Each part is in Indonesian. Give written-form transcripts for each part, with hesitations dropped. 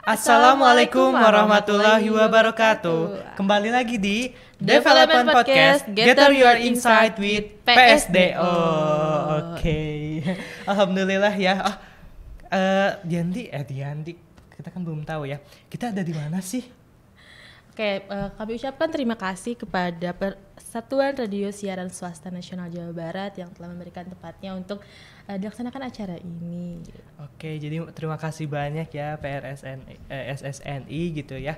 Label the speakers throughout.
Speaker 1: Assalamualaikum warahmatullahi wabarakatuh. Kembali lagi di Development Podcast, Gather Your Insight with PSDO. Oke. Alhamdulillah ya. Dianti, kita kan belum tahu ya. Kita ada di mana sih?
Speaker 2: Oke, kami ucapkan terima kasih kepada Persatuan Radio Siaran Swasta Nasional Jawa Barat yang telah memberikan tempatnya untuk dilaksanakan acara ini.
Speaker 1: Oke, jadi terima kasih banyak ya SSNI gitu ya.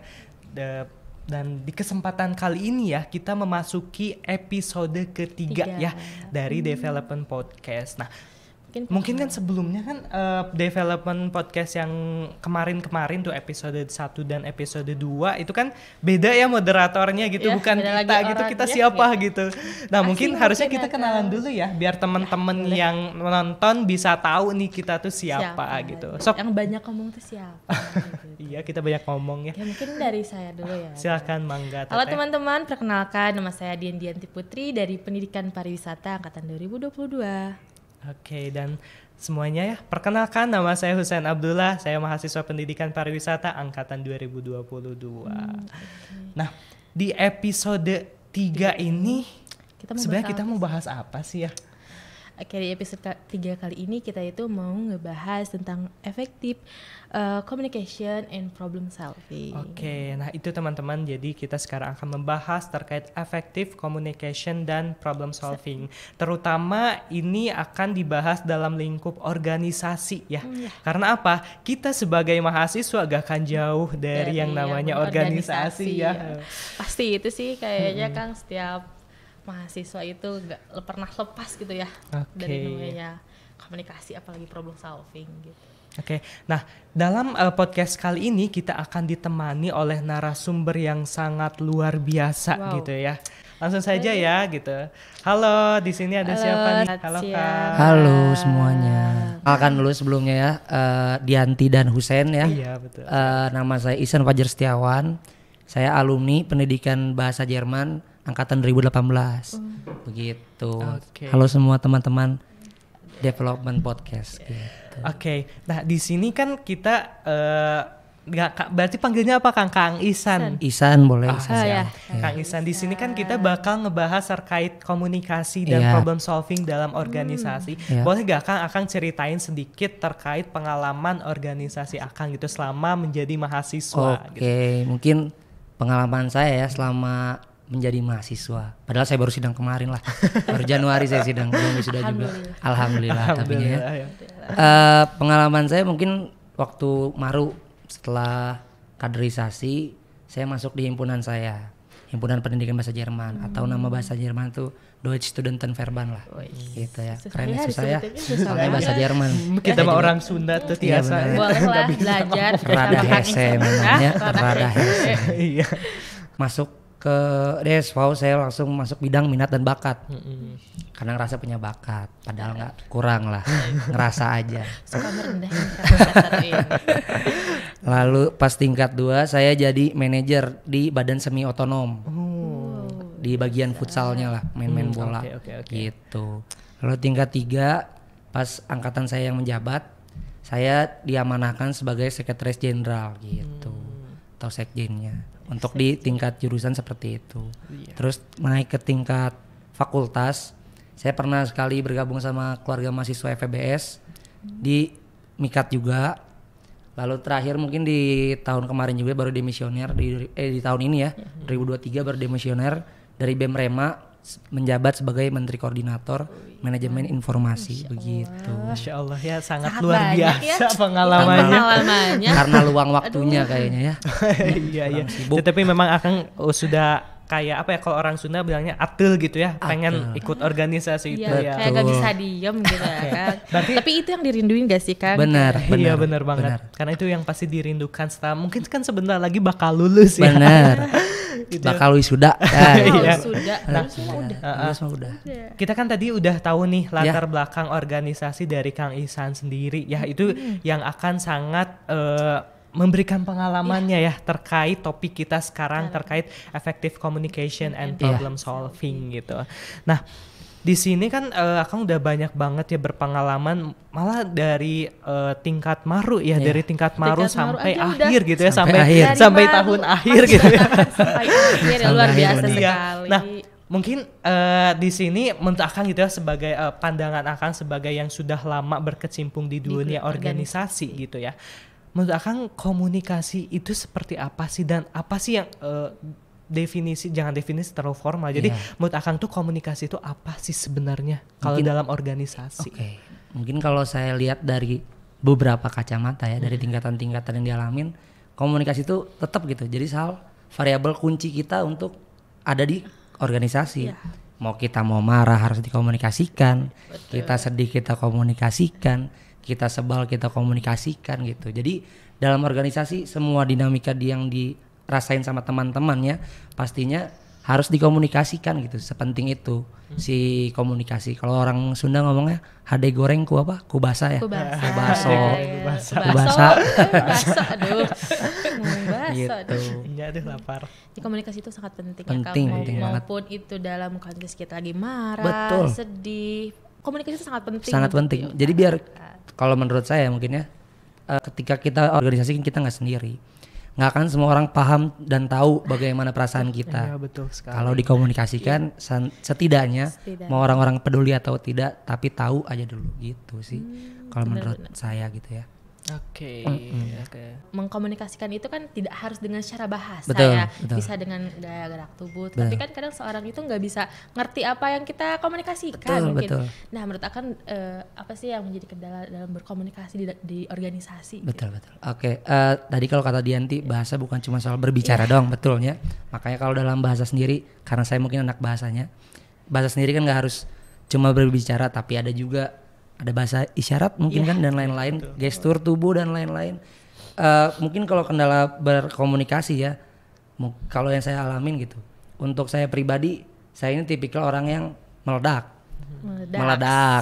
Speaker 1: Dan di kesempatan kali ini ya kita memasuki episode ketiga ya dari Development Podcast. Nah, mungkin kan sebelumnya kan Development Podcast yang kemarin tuh episode 1 dan episode 2 itu kan beda ya moderatornya gitu, bukan kita gitu, kita siapa gitu. Nah, mungkin harusnya kita kenalan dulu ya biar teman-teman yang menonton bisa tahu nih kita tuh siapa gitu.
Speaker 2: Yang banyak ngomong tuh siapa gitu.
Speaker 1: Iya, kita banyak ngomong ya.
Speaker 2: Ya mungkin dari saya dulu ya.
Speaker 1: Silakan Mangga.
Speaker 2: Halo teman-teman, perkenalkan nama saya Dianti Putri dari Pendidikan Pariwisata angkatan 2022.
Speaker 1: Oke, dan semuanya ya, perkenalkan nama saya Husain Abdullah, saya mahasiswa Pendidikan Pariwisata angkatan 2022. Nah, di episode 3 ini sebenarnya kita mau bahas apa sih ya?
Speaker 2: Oke, di episode 3 kali ini kita itu mau ngebahas tentang effective communication and problem solving.
Speaker 1: Oke, nah itu teman-teman, jadi kita sekarang akan membahas terkait effective communication dan problem solving. Terutama ini akan dibahas dalam lingkup organisasi ya. Karena apa? Kita sebagai mahasiswa gak akan jauh dari yang namanya organisasi ya.
Speaker 2: Pasti itu sih kayaknya Kang, setiap mahasiswa itu gak pernah lepas gitu ya dari namanya komunikasi, apalagi problem solving gitu.
Speaker 1: Oke, nah dalam podcast kali ini kita akan ditemani oleh narasumber yang sangat luar biasa gitu ya. Langsung saja ya gitu. Halo, di sini ada siapa nih? Halo Kak.
Speaker 3: Halo semuanya. Kenalkan dulu sebelumnya ya, Dianti dan Husain ya.
Speaker 1: Iya betul.
Speaker 3: Nama saya Ihsan Fajar Setiawan. Saya alumni Pendidikan Bahasa Jerman angkatan 2018. Begitu. Halo semua teman-teman Development Podcast gitu.
Speaker 1: Oke, nah di sini kan kita berarti panggilnya apa Kang Ihsan?
Speaker 3: Ihsan boleh.
Speaker 2: Ya.
Speaker 1: Kang Ihsan, di sini kan kita bakal ngebahas terkait komunikasi dan problem solving dalam organisasi. Boleh gak Kang ceritain sedikit terkait pengalaman organisasi Akang gitu selama menjadi mahasiswa?
Speaker 3: Oke, mungkin pengalaman saya ya selama menjadi mahasiswa. Padahal saya baru sidang kemarin lah. Baru Januari saya sidang, belum sudah juga. Alhamdulillah. Tapi ya. Pengalaman saya mungkin waktu Maru setelah kaderisasi, saya masuk di himpunan saya. Himpunan Pendidikan Bahasa Jerman atau nama bahasa Jerman itu Deutsche Studentenverband lah. Gitu ya. Keren susah ya. Soalnya bahasa Jerman.
Speaker 1: Kita mah orang Sunda tuh biasa.
Speaker 2: Bolehlah belajar.
Speaker 3: Rada hese namanya. Rada hese.
Speaker 1: Iya.
Speaker 3: Masuk ke DSV saya langsung masuk bidang minat dan bakat. Karena ngerasa punya bakat, padahal nggak, kurang lah, ngerasa aja.
Speaker 2: Suka merendah.
Speaker 3: Lalu pas tingkat 2 saya jadi manajer di badan semi otonom. Di bagian futsalnya lah, main-main bola. Gitu. Lalu tingkat 3 pas angkatan saya yang menjabat, saya diamanahkan sebagai sekretaris jenderal gitu. Atau sekjennya. Untuk di tingkat jurusan seperti itu. Terus naik ke tingkat fakultas, saya pernah sekali bergabung sama keluarga mahasiswa FEBS di MIKAT juga. Lalu terakhir mungkin di tahun kemarin juga baru demisioner di tahun ini ya, 2023 baru demisioner dari BEM Rema, menjabat sebagai Menteri Koordinator Manajemen Informasi begitu.
Speaker 1: Masya Allah ya, sangat luar biasa ya pengalamannya.
Speaker 3: Karena luang waktunya kayaknya ya.
Speaker 1: Iya. Tetapi memang Akang sudah kayak apa ya, kalau orang Sunda bilangnya atel gitu ya, pengen ikut organisasi itu ya.
Speaker 2: Kayak gak bisa diem gitu ya kan. Tapi itu yang dirinduin gak sih Kang?
Speaker 1: Iya benar banget. Karena itu yang pasti dirindukan setelah mungkin kan sebentar lagi bakal lulus ya.
Speaker 3: Benar. Bakal wisuda.
Speaker 2: Udah.
Speaker 1: Kita kan tadi udah tahu nih latar belakang organisasi dari Kang Ihsan sendiri ya, itu yang akan sangat memberikan pengalamannya ya terkait topik kita sekarang terkait effective communication and problem solving gitu. Nah, di sini kan Akang udah banyak banget ya berpengalaman malah dari tingkat maru ya, dari tingkat maru sampai akhir gitu ya, sampai tahun akhir gitu ya.
Speaker 2: Sampai akhir ya, luar biasa sekali.
Speaker 1: Nah, mungkin di sini menurut Akang gitu ya, sebagai pandangan Akang sebagai yang sudah lama berkecimpung di dunia organisasi gitu ya. Menurut Akang komunikasi itu seperti apa sih, dan apa sih yang jangan definisi terlalu formal. Jadi menurut Akang tuh komunikasi itu apa sih sebenarnya kalau dalam organisasi?
Speaker 3: Mungkin kalau saya lihat dari beberapa kacamata ya, dari tingkatan-tingkatan yang dialamin, komunikasi itu tetap gitu. Jadi variabel kunci kita untuk ada di organisasi. Mau kita mau marah harus dikomunikasikan. Betul. Kita sedih kita komunikasikan. Kita sebal kita komunikasikan gitu. Jadi dalam organisasi semua dinamika yang dirasain sama teman-temannya pastinya harus dikomunikasikan gitu. Sepenting itu si komunikasi. Kalau orang Sunda ngomongnya hade goreng ku apa? Ku basa ya. Ku baso.
Speaker 2: Aduh.
Speaker 3: Gitu.
Speaker 1: Iya, aduh lapar.
Speaker 2: Di komunikasi itu sangat penting
Speaker 3: ya,
Speaker 2: maupun itu dalam konteks kita lagi marah, sedih. Komunikasi itu sangat penting.
Speaker 3: Sangat penting. Jadi biar kalau menurut saya mungkin ya, ketika kita organisasi kita nggak sendiri. Nggak akan semua orang paham dan tahu bagaimana perasaan kita.
Speaker 1: Iya, betul sekali.
Speaker 3: Kalau dikomunikasikan setidaknya mau orang-orang peduli atau tidak, tapi tahu aja dulu gitu sih. Kalau menurut saya gitu ya.
Speaker 1: Oke.
Speaker 2: Mengkomunikasikan itu kan tidak harus dengan secara bahasa
Speaker 3: betul.
Speaker 2: Bisa dengan gaya gerak tubuh. Tapi kan kadang seorang itu nggak bisa ngerti apa yang kita komunikasikan mungkin.
Speaker 3: Betul.
Speaker 2: Nah, menurut Akan apa sih yang menjadi kendala dalam berkomunikasi di organisasi?
Speaker 3: Betul. Oke. Tadi kalau kata Dianti, bahasa bukan cuma soal berbicara doang, betulnya. Makanya kalau dalam bahasa sendiri, karena saya mungkin anak bahasanya, bahasa sendiri kan nggak harus cuma berbicara, tapi ada juga ada bahasa isyarat mungkin kan, dan lain-lain, gestur tubuh dan lain-lain. Mungkin kalau kendala berkomunikasi ya, kalau yang saya alamin gitu, untuk saya pribadi, saya ini tipikal orang yang meledak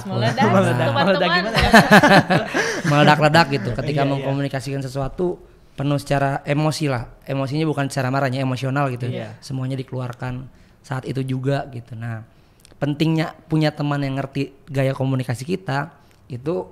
Speaker 1: gimana ya?
Speaker 3: Meledak gitu ketika mengkomunikasikan sesuatu penuh secara emosi lah, emosinya bukan secara marahnya, emosional gitu, semuanya dikeluarkan saat itu juga gitu. Nah, pentingnya punya teman yang ngerti gaya komunikasi kita itu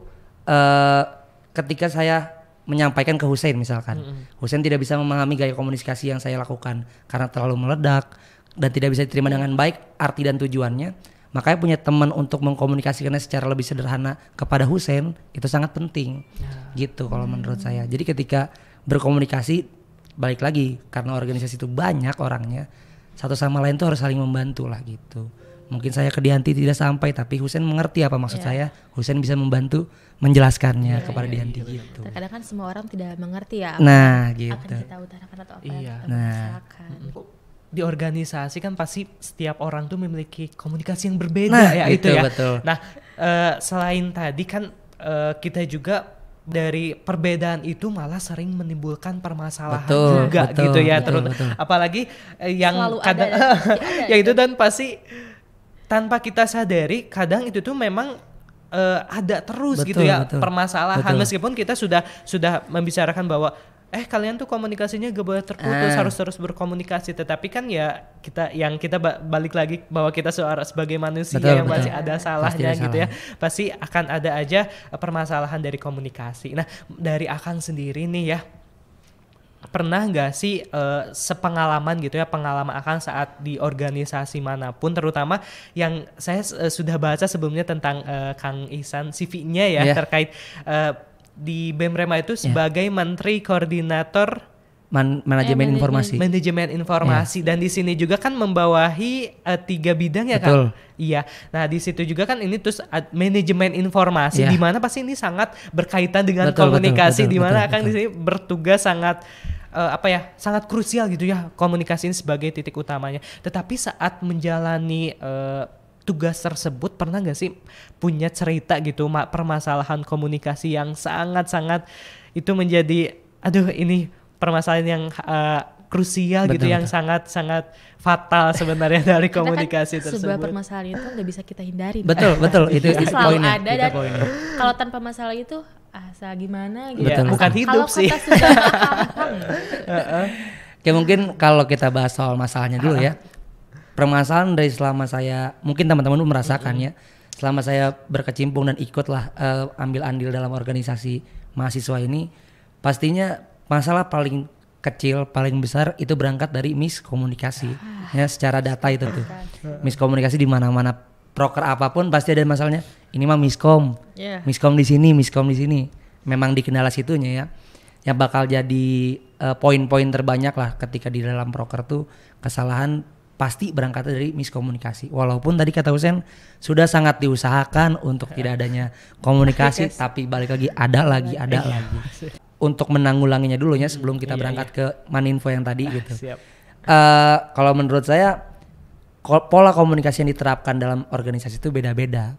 Speaker 3: ketika saya menyampaikan ke Hussein misalkan, Hussein tidak bisa memahami gaya komunikasi yang saya lakukan karena terlalu meledak dan tidak bisa diterima dengan baik arti dan tujuannya, makanya punya teman untuk mengkomunikasikannya secara lebih sederhana kepada Hussein itu sangat penting gitu kalau menurut saya. Jadi ketika berkomunikasi, balik lagi karena organisasi itu banyak orangnya, satu sama lain tuh harus saling membantu lah gitu. Mungkin saya ke Dianti tidak sampai, tapi Hussein mengerti apa maksud saya. Hussein bisa membantu menjelaskannya kepada Dianti gitu.
Speaker 2: Terkadang kan semua orang tidak mengerti ya.
Speaker 3: Nah, gitu.
Speaker 2: Akan kita utarakan atau apa yang kita masalahkan.
Speaker 1: Di organisasi kan pasti setiap orang tuh memiliki komunikasi yang berbeda itu ya.
Speaker 3: Betul.
Speaker 1: Nah, selain tadi kan kita juga dari perbedaan itu malah sering menimbulkan permasalahan juga gitu ya. Terus apalagi yang kadang ya itu, dan pasti tanpa kita sadari kadang itu tuh memang ada terus gitu ya permasalahan. Meskipun kita sudah membicarakan bahwa kalian tuh komunikasinya gak boleh terputus, harus terus berkomunikasi, tetapi kan ya kita balik lagi bahwa kita sebagai manusia yang masih ada salahnya gitu ya. Pasti akan ada aja permasalahan dari komunikasi. Nah, dari Akang sendiri nih ya, pernah nggak sih sepengalaman gitu ya, pengalaman Akang saat di organisasi manapun, terutama yang saya sudah baca sebelumnya tentang Kang Ihsan CV-nya ya, terkait di BEM Rema itu sebagai Menteri Koordinator
Speaker 3: Manajemen
Speaker 1: Informasi dan di sini juga kan membawahi 3 bidang ya Kang. Iya. Nah, di situ juga kan ini terus manajemen informasi, di mana pasti ini sangat berkaitan dengan komunikasi, di mana Kang di sini bertugas sangat sangat krusial gitu ya, komunikasi ini sebagai titik utamanya. Tetapi saat menjalani tugas tersebut, pernah gak sih punya cerita gitu permasalahan komunikasi yang sangat-sangat itu menjadi ini permasalahan yang krusial gitu, yang sangat-sangat fatal sebenarnya dari komunikasi tersebut.
Speaker 2: Sebuah permasalahan itu nggak bisa kita hindari.
Speaker 3: Betul itu
Speaker 2: selalu poinnya, ada dan kalau tanpa masalah itu gimana gitu.
Speaker 1: Bukan hidup
Speaker 2: kalau
Speaker 1: sih.
Speaker 2: Kalau kita sudah paham.
Speaker 3: Oke, mungkin kalau kita bahas soal masalahnya dulu ya. permasalahan dari selama saya, mungkin teman-teman merasakan ya, selama saya berkecimpung dan ikutlah ambil andil dalam organisasi mahasiswa ini, pastinya masalah paling kecil, paling besar itu berangkat dari miskomunikasi. Ya, secara data itu tuh. Miskomunikasi di mana-mana, proker apapun pasti ada masalahnya. Ini mah miskom. Miskom di sini, miskom di sini. Memang di kendala situnya ya. Yang bakal jadi poin-poin terbanyak lah ketika di dalam proker tuh kesalahan pasti berangkat dari miskomunikasi. Walaupun tadi kata Husein sudah sangat diusahakan untuk tidak adanya komunikasi, tapi balik lagi ada lagi. Untuk menanggulanginya dulu ya sebelum kita berangkat ke Maninfo yang tadi gitu. Kalau menurut saya pola komunikasi yang diterapkan dalam organisasi itu beda-beda.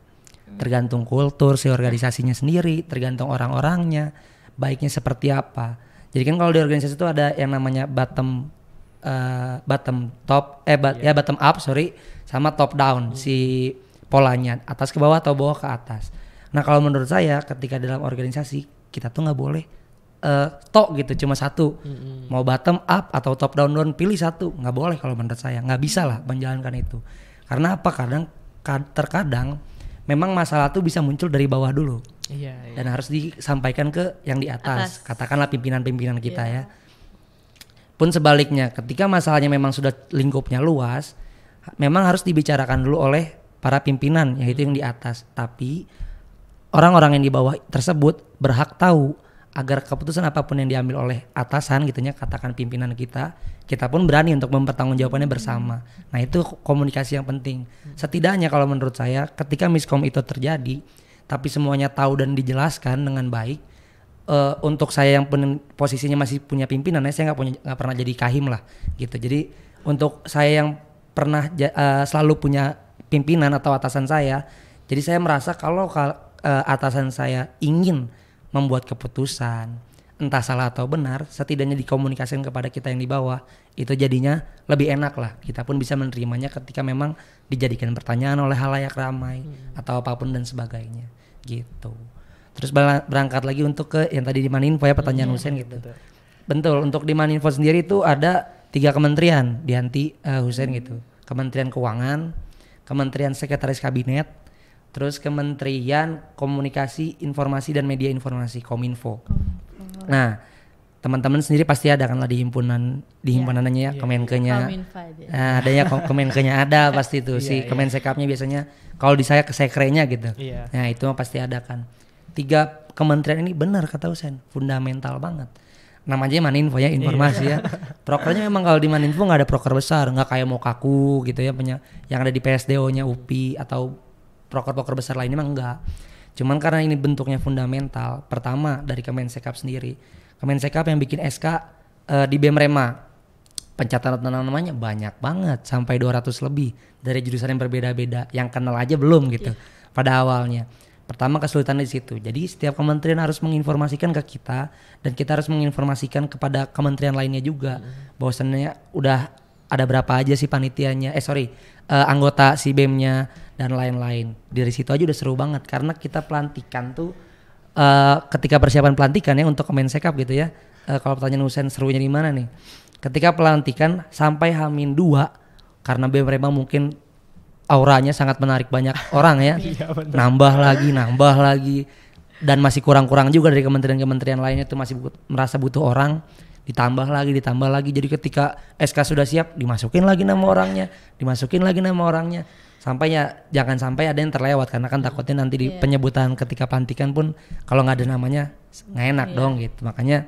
Speaker 3: Tergantung kultur si organisasinya sendiri, tergantung orang-orangnya, baiknya seperti apa. Jadi kan kalau di organisasi itu ada yang namanya bottom up sama top down si polanya, atas ke bawah atau bawah ke atas. Nah kalau menurut saya ketika dalam organisasi kita tuh nggak boleh tok gitu cuma satu, mau bottom up atau top down pilih satu, nggak boleh kalau menurut saya, nggak bisa lah menjalankan itu. Karena apa? Terkadang memang masalah tuh bisa muncul dari bawah dulu. Dan harus disampaikan ke yang di atas. Katakanlah pimpinan-pimpinan kita ya. Pun sebaliknya, ketika masalahnya memang sudah lingkupnya luas, memang harus dibicarakan dulu oleh para pimpinan, yaitu yang di atas. Tapi orang-orang yang di bawah tersebut berhak tahu agar keputusan apapun yang diambil oleh atasan gitunya, katakan pimpinan kita pun berani untuk mempertanggungjawabannya bersama. Nah itu komunikasi yang penting. Setidaknya kalau menurut saya ketika miskom itu terjadi, tapi semuanya tahu dan dijelaskan dengan baik. Untuk saya yang posisinya masih punya pimpinan, saya nggak pernah jadi kahim lah gitu. Jadi untuk saya yang pernah selalu punya pimpinan atau atasan saya, jadi saya merasa kalau atasan saya ingin membuat keputusan entah salah atau benar, setidaknya dikomunikasikan kepada kita yang di bawah, itu jadinya lebih enak lah. Kita pun bisa menerimanya ketika memang dijadikan pertanyaan oleh halayak ramai atau apapun dan sebagainya gitu. Terus berangkat lagi untuk ke yang tadi di Maninfo ya, pertanyaan Husein gitu. Betul, untuk di Maninfo sendiri itu ada 3 kementerian di Husein gitu. Kementerian Keuangan, Kementerian Sekretaris Kabinet, terus Kementerian Komunikasi, Informasi dan Media Informasi, Kominfo. Nah, teman-teman sendiri pasti ada kan lah di himpunannya ya, Kemenkenya. Nah, adanya Kemenkenya ada pasti itu si Kemensekapnya biasanya. Kalau di saya ke sekrenya gitu. Nah, itu mah pasti ada kan. 3 kementerian ini benar kata Husein, fundamental banget. Namanya Maninfo ya, informasi ya. Prokernya memang kalau di Maninfo nggak ada proker besar, nggak kayak Mokaku gitu ya, yang ada di PSDO-nya UPI atau proker-proker besar lainnya memang enggak. Cuman karena ini bentuknya fundamental, pertama dari Kemensekap sendiri. Kemensekap yang bikin SK di BEM-REMA. Pencatatan namanya banyak banget, sampai 200 lebih dari jurusan yang berbeda-beda, yang kenal aja belum gitu pada awalnya. Pertama kesulitan di situ. Jadi setiap kementerian harus menginformasikan ke kita dan kita harus menginformasikan kepada kementerian lainnya juga bahwasannya udah ada berapa aja sih panitianya, anggota si BEM-nya dan lain-lain. Dari situ aja udah seru banget karena kita pelantikan tuh ketika persiapan pelantikan ya untuk Kemensekap gitu ya. Kalau pertanyaan Husein serunya di mana nih? Ketika pelantikan sampai H-2 karena BEM-REMA mungkin auranya sangat menarik banyak orang ya. Nambah lagi dan masih kurang-kurang juga dari kementerian-kementerian lainnya tuh masih merasa butuh orang, ditambah lagi. Jadi ketika SK sudah siap dimasukin lagi nama orangnya, sampai ya jangan sampai ada yang terlewat karena kan takutnya nanti di penyebutan ketika pelantikan pun kalau nggak ada namanya nggak enak dong gitu. Makanya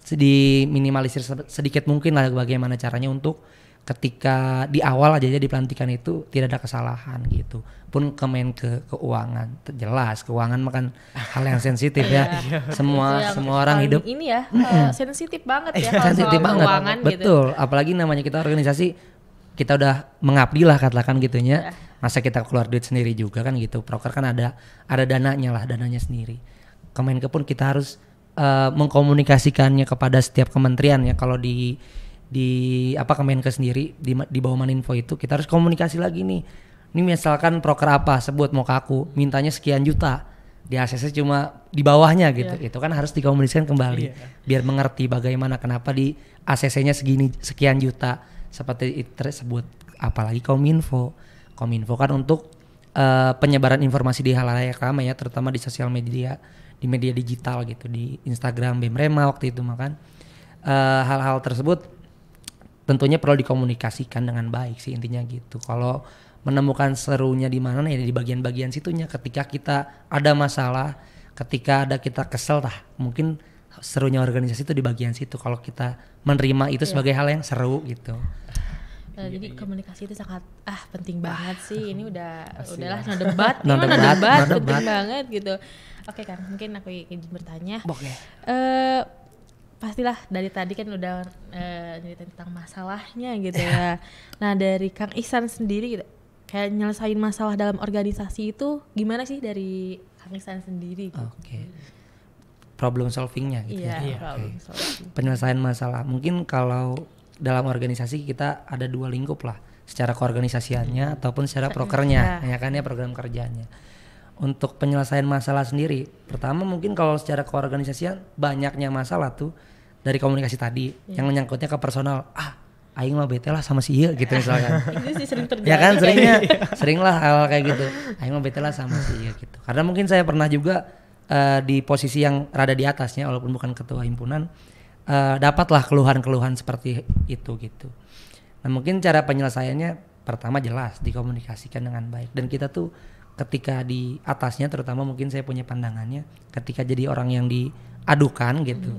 Speaker 3: diminimalisir sedikit mungkin lah bagaimana caranya untuk ketika di awal aja di pelantikan itu tidak ada kesalahan gitu. Pun Keuangan jelas keuangan makan hal yang sensitif ya. Semua orang hidup
Speaker 2: ini ya sensitif banget ya kalau
Speaker 3: sensitif banget.
Speaker 2: Keuangan
Speaker 3: Betul, gitu. Apalagi namanya kita organisasi, kita udah mengabdi lah katakan gitunya. Masa kita keluar duit sendiri juga kan gitu. Proker kan ada dananya sendiri. Kemenke pun kita harus mengkomunikasikannya kepada setiap kementerian ya. Kalau di Kemenke sendiri di bawah Maninfo itu kita harus komunikasi lagi nih. Ini misalkan proker apa sebut mau ke aku, mintanya sekian juta. Di ACC cuma di bawahnya gitu. Itu kan harus dikomunikasikan kembali biar mengerti bagaimana kenapa di ACC-nya sekian juta seperti itu tersebut. apalagi Kominfo. Kominfo kan untuk penyebaran informasi di halayak ramai ya, terutama di sosial media, di media digital gitu, di Instagram Bemrema waktu itu makan. Hal-hal tersebut tentunya perlu dikomunikasikan dengan baik sih intinya gitu. Kalau menemukan serunya di mana ya di bagian-bagian situnya, ketika kita ada masalah, ketika ada kita kesel mungkin serunya organisasi itu di bagian situ. Kalau kita menerima itu sebagai hal yang seru gitu.
Speaker 2: Jadi komunikasi itu sangat penting banget sih. Ini udahlah
Speaker 3: No
Speaker 2: debat
Speaker 3: debat.
Speaker 2: penting banget gitu. Oke kan, mungkin aku ingin bertanya.
Speaker 3: Oke.
Speaker 2: Pastilah dari tadi kan udah cerita tentang masalahnya gitu ya. Nah dari Kang Ihsan sendiri gitu, kayak nyelesain masalah dalam organisasi itu gimana sih dari Kang Ihsan sendiri? Gitu?
Speaker 3: Oke. Problem solvingnya gitu ya.
Speaker 2: Problem solving.
Speaker 3: Penyelesaian masalah. Mungkin kalau dalam organisasi kita ada 2 lingkup lah, secara keorganisasiannya ataupun secara prokernya, ya kan ya, program kerjanya. Untuk penyelesaian masalah sendiri, pertama mungkin kalau secara keorganisasian banyaknya masalah tuh dari komunikasi tadi yang menyangkutnya ke personal. Aing mah bete lah sama si Ieu gitu misalkan.
Speaker 2: Itu sih sering terjadi.
Speaker 3: Ya kan sering lah hal kayak gitu. Aing mah bete lah sama si Ieu gitu. Karena mungkin saya pernah juga di posisi yang rada di atasnya walaupun bukan ketua himpunan, dapatlah keluhan-keluhan seperti itu gitu. Nah mungkin cara penyelesaiannya pertama jelas dikomunikasikan dengan baik, dan kita tuh ketika di atasnya terutama mungkin saya punya pandangannya, ketika jadi orang yang diadukan gitu,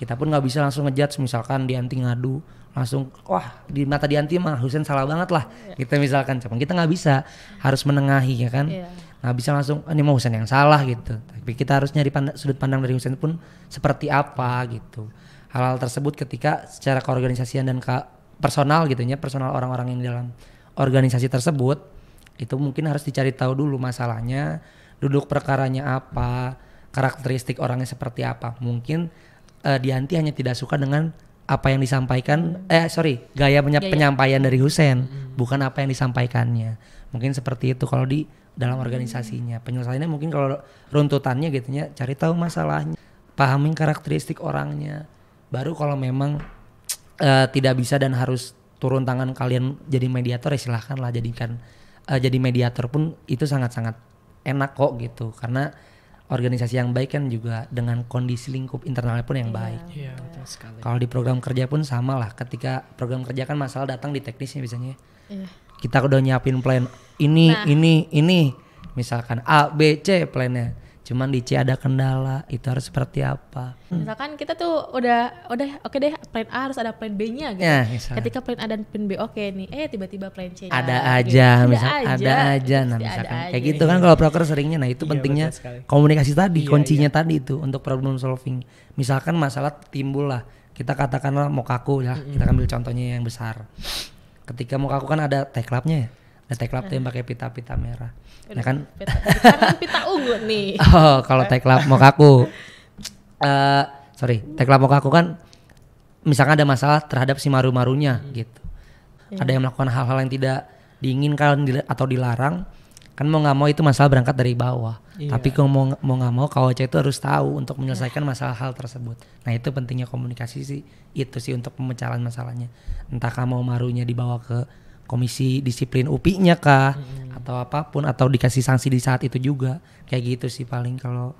Speaker 3: kita pun nggak bisa langsung ngejudge. Misalkan Dianti ngadu langsung wah di mata Dianti mah Husen salah banget lah gitu misalkan, cuman kita nggak bisa, harus menengahi ya kan. Nggak bisa langsung ini mau Husen yang salah gitu, tapi kita harus nyari sudut pandang dari Husen pun seperti apa gitu. Hal-hal tersebut ketika secara keorganisasian dan personal gitu ya, personal orang-orang yang di dalam organisasi tersebut itu mungkin harus dicari tahu dulu masalahnya, duduk perkaranya apa, karakteristik orangnya seperti apa. Mungkin Dianti hanya tidak suka dengan apa yang disampaikan, gaya penyampaian dari Husen, bukan apa yang disampaikannya. Mungkin seperti itu kalau di dalam organisasinya. Penyelesaiannya mungkin kalau runtutannya gitu ya, cari tahu masalahnya, pahamin karakteristik orangnya. Baru kalau memang tidak bisa dan harus turun tangan kalian jadi mediator, ya silahkan lah jadikan jadi mediator pun itu sangat-sangat enak kok gitu. Karena organisasi yang baik kan juga dengan kondisi lingkup internalnya pun yang baik.
Speaker 1: Iya, betul sekali.
Speaker 3: Kalau di program kerja pun sama lah, ketika program kerja kan masalah datang di teknisnya biasanya. Kita udah nyiapin plan ini misalkan A, B, C plannya. Cuman di C ada kendala, itu harus seperti apa.
Speaker 2: Misalkan kita tuh udah oke deh, plan A harus ada plan B-nya gitu.
Speaker 3: Ya,
Speaker 2: ketika plan A dan plan B oke nih, tiba-tiba plan C
Speaker 3: ada aja, nah misalkan kayak gitu kan kalau proker seringnya. Nah itu pentingnya komunikasi tadi, kuncinya tadi itu untuk problem solving. Misalkan masalah timbul lah, kita katakanlah Mokaku ya, kita ambil contohnya yang besar. Ketika Mokaku kan ada teklapnya ya, ada teklap tuh yang pakai pita-pita merah. Ya kan
Speaker 2: pita ungu nih.
Speaker 3: Oh, kalau teklap Mokaku. Teklap Mokaku kan misalkan ada masalah terhadap si maru-marunya gitu. Ada yang melakukan hal-hal yang tidak diinginkan atau dilarang. Kan mau nggak mau itu masalah berangkat dari bawah. Tapi kalau mau nggak mau KWC itu harus tahu untuk menyelesaikan masalah hal tersebut. Nah itu pentingnya komunikasi sih. Itu sih untuk pemecahan masalahnya. Entah kamu marunya dibawa ke komisi disiplin UPI-nya kah atau apapun, atau dikasih sanksi di saat itu juga. Kayak gitu sih paling kalau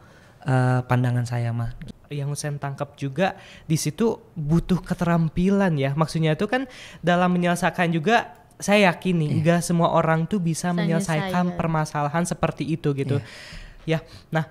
Speaker 3: pandangan saya mah.
Speaker 1: Yang saya tangkap juga di situ butuh keterampilan ya. Maksudnya itu kan dalam menyelesaikan juga, saya yakin nih enggak semua orang tuh bisa menyelesaikan permasalahan seperti itu gitu. Ya. Nah,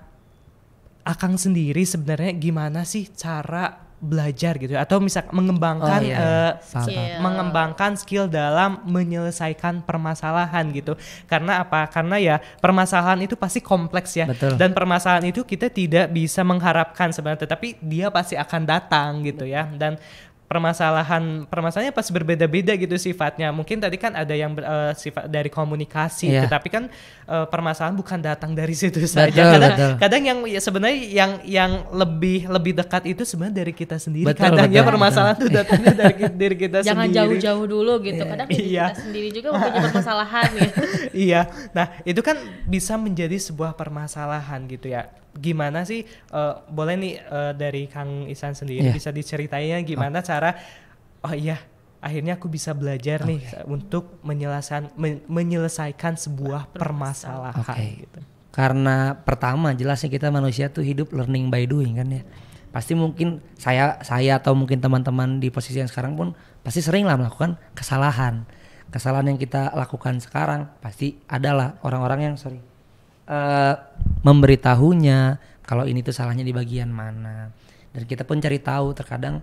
Speaker 1: Akang sendiri sebenarnya gimana sih cara belajar gitu atau misalkan mengembangkan skill dalam menyelesaikan permasalahan gitu. Karena apa? Karena ya permasalahan itu pasti kompleks ya.
Speaker 3: Betul.
Speaker 1: Dan permasalahan itu kita tidak bisa mengharapkan sebenarnya, tetapi dia pasti akan datang gitu ya. Dan permasalahannya pasti berbeda-beda gitu sifatnya. Mungkin tadi kan ada yang sifat dari komunikasi, tetapi kan permasalahan bukan datang dari situ saja. Kadang yang ya sebenarnya yang lebih dekat itu sebenarnya dari kita sendiri. Permasalahan itu datangnya dari diri kita sendiri.
Speaker 2: Jangan jauh-jauh dulu gitu. Kadang diri kita sendiri juga mempunyai permasalahan ya.
Speaker 1: Iya. Nah, itu kan bisa menjadi sebuah permasalahan gitu ya. Gimana sih boleh nih dari Kang Ihsan sendiri bisa diceritainnya gimana cara akhirnya aku bisa belajar nih untuk menyelesaikan sebuah permasalahan gitu.
Speaker 3: Karena pertama jelasnya kita manusia tuh hidup learning by doing kan ya. Pasti mungkin saya atau mungkin teman-teman di posisi yang sekarang pun pasti sering lah melakukan kesalahan. Kesalahan yang kita lakukan sekarang pasti adalah orang-orang yang memberitahunya kalau ini tuh salahnya di bagian mana. Dan kita pun cari tahu terkadang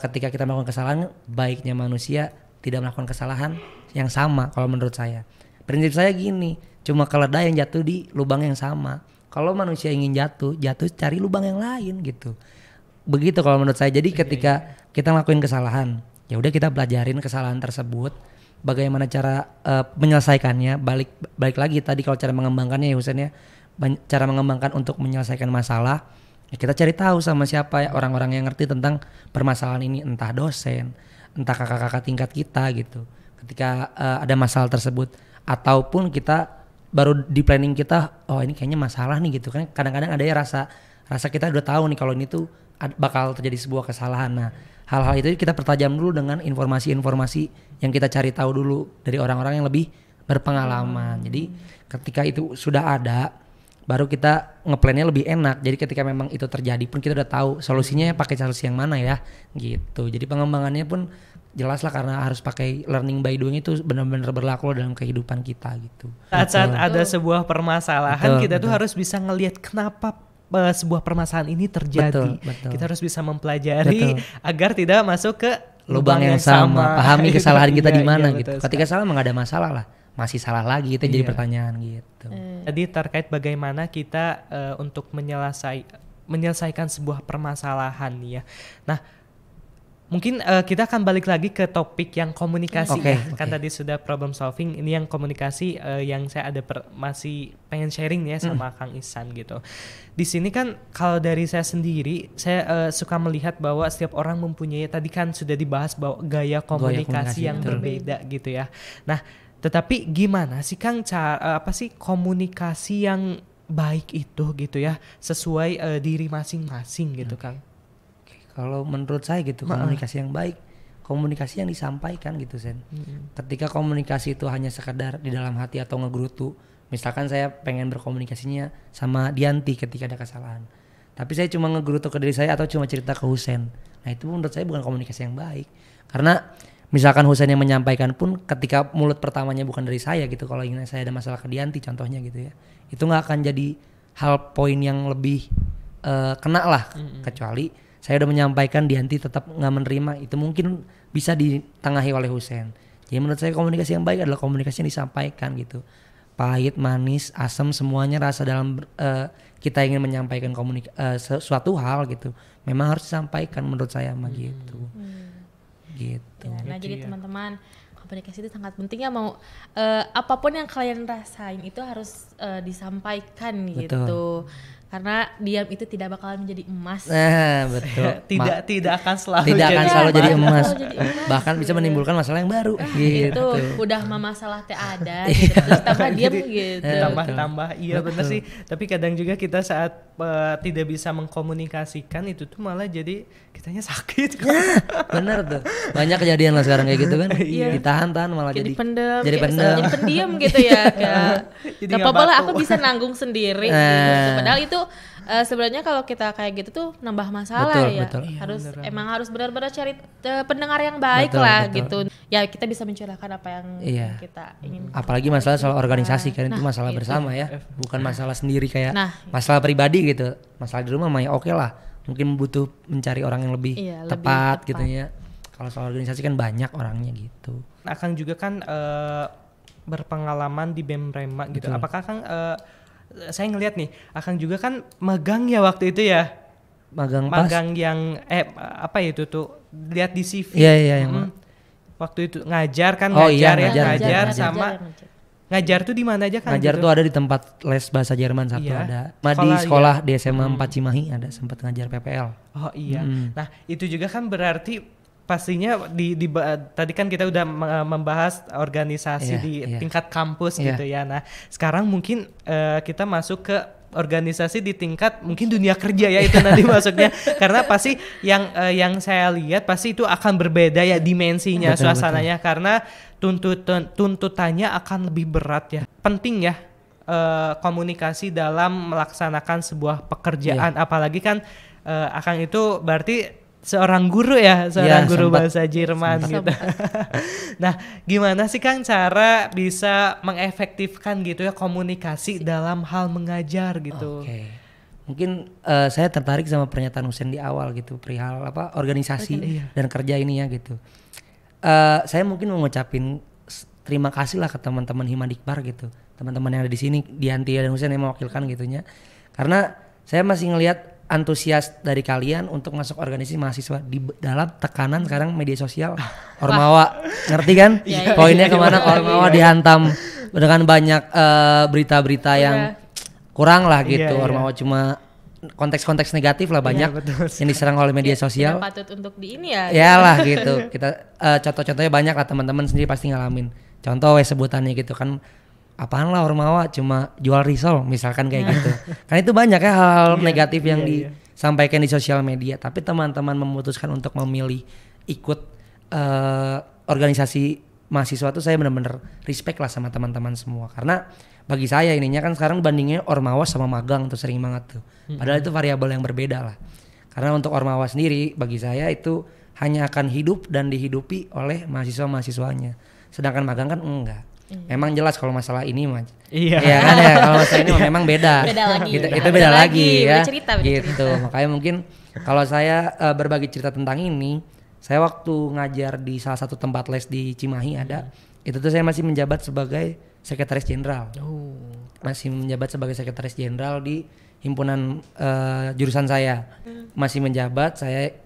Speaker 3: ketika kita melakukan kesalahan, baiknya manusia tidak melakukan kesalahan yang sama kalau menurut saya. Prinsip saya gini, cuma keledai yang jatuh di lubang yang sama. Kalau manusia ingin jatuh cari lubang yang lain gitu. Begitu kalau menurut saya. Jadi ketika kita ngelakuin kesalahan, ya udah kita pelajarin kesalahan tersebut, bagaimana cara menyelesaikannya. Balik lagi tadi kalau cara mengembangkannya ya Husen ya, cara mengembangkan untuk menyelesaikan masalah. Ya kita cari tahu sama siapa ya orang-orang yang ngerti tentang permasalahan ini, entah dosen, entah kakak-kakak tingkat kita gitu. Ketika ada masalah tersebut, ataupun kita baru di planning kita, oh ini kayaknya masalah nih gitu kan. Kadang-kadang ada ya rasa kita udah tahu nih kalau ini tuh bakal terjadi sebuah kesalahan. Nah, hal-hal itu kita pertajam dulu dengan informasi-informasi yang kita cari tahu dulu dari orang-orang yang lebih berpengalaman. Jadi ketika itu sudah ada, baru kita ngeplannya lebih enak. Jadi ketika memang itu terjadi pun kita udah tahu solusinya pakai solusi yang mana ya gitu. Jadi pengembangannya pun jelas lah karena harus pakai learning by doing itu benar-benar berlaku dalam kehidupan kita gitu.
Speaker 1: Saat ada sebuah permasalahan kita tuh harus bisa ngelihat kenapa sebuah permasalahan ini terjadi.
Speaker 3: Betul.
Speaker 1: Kita harus bisa mempelajari agar tidak masuk ke
Speaker 3: lubang yang sama. Pahami kesalahan kita di mana gitu. Ketika salah emang ada masalah lah. Masih salah lagi itu jadi pertanyaan gitu.
Speaker 1: Jadi terkait bagaimana kita untuk menyelesaikan sebuah permasalahan ya. Nah, mungkin kita akan balik lagi ke topik yang komunikasi kan tadi sudah problem solving, ini yang komunikasi yang saya ada masih pengen sharing ya sama Kang Ihsan gitu. Di sini kan kalau dari saya sendiri saya suka melihat bahwa setiap orang mempunyai, tadi kan sudah dibahas bahwa gaya komunikasi yang berbeda gitu ya. Nah, tetapi gimana sih Kang apa sih komunikasi yang baik itu gitu ya, sesuai diri masing-masing gitu Kang?
Speaker 3: Kalau menurut saya gitu, komunikasi yang baik, komunikasi yang disampaikan gitu Sen. Ketika komunikasi itu hanya sekedar di dalam hati atau ngegerutu, misalkan saya pengen berkomunikasinya sama Dianti ketika ada kesalahan, tapi saya cuma ngegerutu ke diri saya atau cuma cerita ke Husen, nah itu menurut saya bukan komunikasi yang baik. Karena misalkan Husen yang menyampaikan pun ketika mulut pertamanya bukan dari saya gitu, kalau ingin saya ada masalah ke Dianti contohnya gitu ya, itu gak akan jadi hal poin yang lebih kena lah. Kecuali saya udah menyampaikan, Dianti tetap nggak menerima, itu mungkin bisa ditengahi oleh Husen. Jadi menurut saya komunikasi yang baik adalah komunikasi yang disampaikan gitu. Pahit, manis, asam, semuanya rasa dalam kita ingin menyampaikan suatu hal gitu. Memang harus disampaikan menurut saya mah gitu. Gitu.
Speaker 2: Ya, nah jadi teman-teman, komunikasi itu sangat penting ya, mau apapun yang kalian rasain itu harus disampaikan gitu. Karena diam itu tidak bakalan menjadi emas.
Speaker 3: Nah, betul.
Speaker 1: tidak akan selalu
Speaker 3: jadi emas. Bahkan bisa menimbulkan masalah yang baru.
Speaker 2: Gitu. Udah masalah teh ada gitu. Terus tambah diam gitu.
Speaker 1: Tambah iya benar sih. Tapi kadang juga kita saat tidak bisa mengkomunikasikan itu tuh malah jadi kitanya sakit.
Speaker 3: Bener tuh. Banyak kejadian lah sekarang kayak gitu kan. Ditahan-tahan malah jadi
Speaker 2: pendem. Jadi pendiam gitu ya. Gak apa-apa lah, aku bisa nanggung sendiri gitu. Padahal itu sebenarnya kalau kita kayak gitu tuh nambah masalah. Betul. Emang harus benar-benar cari pendengar yang baik gitu. Ya kita bisa mencerahkan apa yang kita ingin.
Speaker 3: Apalagi masalah soal organisasi kan, itu masalah bersama ya, bukan masalah sendiri kayak masalah pribadi gitu. Masalah di rumah mah ya oke lah, mungkin butuh mencari orang yang lebih tepat gitu ya. Kalau soal organisasi kan banyak orangnya gitu.
Speaker 1: Akang juga kan berpengalaman di BEM Rema gitu. Apakah Kang saya ngelihat nih, Akang juga kan magang ya waktu itu ya. Magang yang apa itu tuh, lihat di CV.
Speaker 3: Iya.
Speaker 1: Waktu itu ngajar kan, ngajar sama ngajar tuh di mana aja kan?
Speaker 3: Ngajar
Speaker 1: gitu?
Speaker 3: Tuh ada di tempat les bahasa Jerman satu ada. Di sekolah di SMA 4 Cimahi ada sempat ngajar PPL.
Speaker 1: Oh iya. Nah, itu juga kan berarti pastinya tadi kan kita udah membahas organisasi di tingkat kampus gitu ya. Nah, sekarang mungkin kita masuk ke organisasi di tingkat mungkin dunia kerja ya itu nanti masuknya karena pasti yang saya lihat pasti itu akan berbeda ya dimensinya, suasananya karena tuntutannya akan lebih berat ya. Penting ya komunikasi dalam melaksanakan sebuah pekerjaan, apalagi kan Akang itu berarti seorang guru ya, guru bahasa Jerman gitu. Nah, gimana sih Kang cara bisa mengefektifkan gitu ya komunikasi dalam hal mengajar gitu?
Speaker 3: Mungkin saya tertarik sama pernyataan Husein di awal gitu, perihal organisasi dan kerja ini ya gitu. Saya mungkin mau ngucapin terima kasih lah ke teman-teman Himadikbar gitu, teman-teman yang ada di sini, Dianti dan Husein yang mewakilkan gitunya. Karena saya masih ngelihat antusias dari kalian untuk masuk organisasi mahasiswa di dalam tekanan sekarang media sosial. Ormawa, ngerti kan? Poinnya kemana? Ormawa dihantam dengan banyak berita-berita yang kurang lah gitu. Ormawa cuma konteks-konteks negatif lah banyak yang diserang oleh media sosial.
Speaker 2: Patut untuk di ini ya.
Speaker 3: Iyalah gitu. Kita contoh-contohnya banyak lah, teman-teman sendiri pasti ngalamin. Contoh sebutannya gitu kan, apaan lah Ormawa cuma jual risol misalkan kayak gitu. Kan itu banyak ya hal-hal negatif yang disampaikan di sosial media. Tapi teman-teman memutuskan untuk memilih ikut organisasi mahasiswa tuh saya benar-benar respect lah sama teman-teman semua. Karena bagi saya ininya kan sekarang bandingnya Ormawa sama magang tuh sering banget tuh. Padahal itu variabel yang berbeda lah. Karena untuk Ormawa sendiri bagi saya itu hanya akan hidup dan dihidupi oleh mahasiswa-mahasiswanya. Sedangkan magang kan enggak. Memang jelas kalau masalah ini ya kan ya, kalau masalah ini memang beda
Speaker 2: lagi.
Speaker 3: Itu beda lagi ya
Speaker 2: cerita.
Speaker 3: Makanya mungkin kalau saya berbagi cerita tentang ini, saya waktu ngajar di salah satu tempat les di Cimahi ada, itu tuh saya masih menjabat sebagai sekretaris jenderal. Masih menjabat sebagai sekretaris jenderal di himpunan jurusan saya. Masih menjabat, saya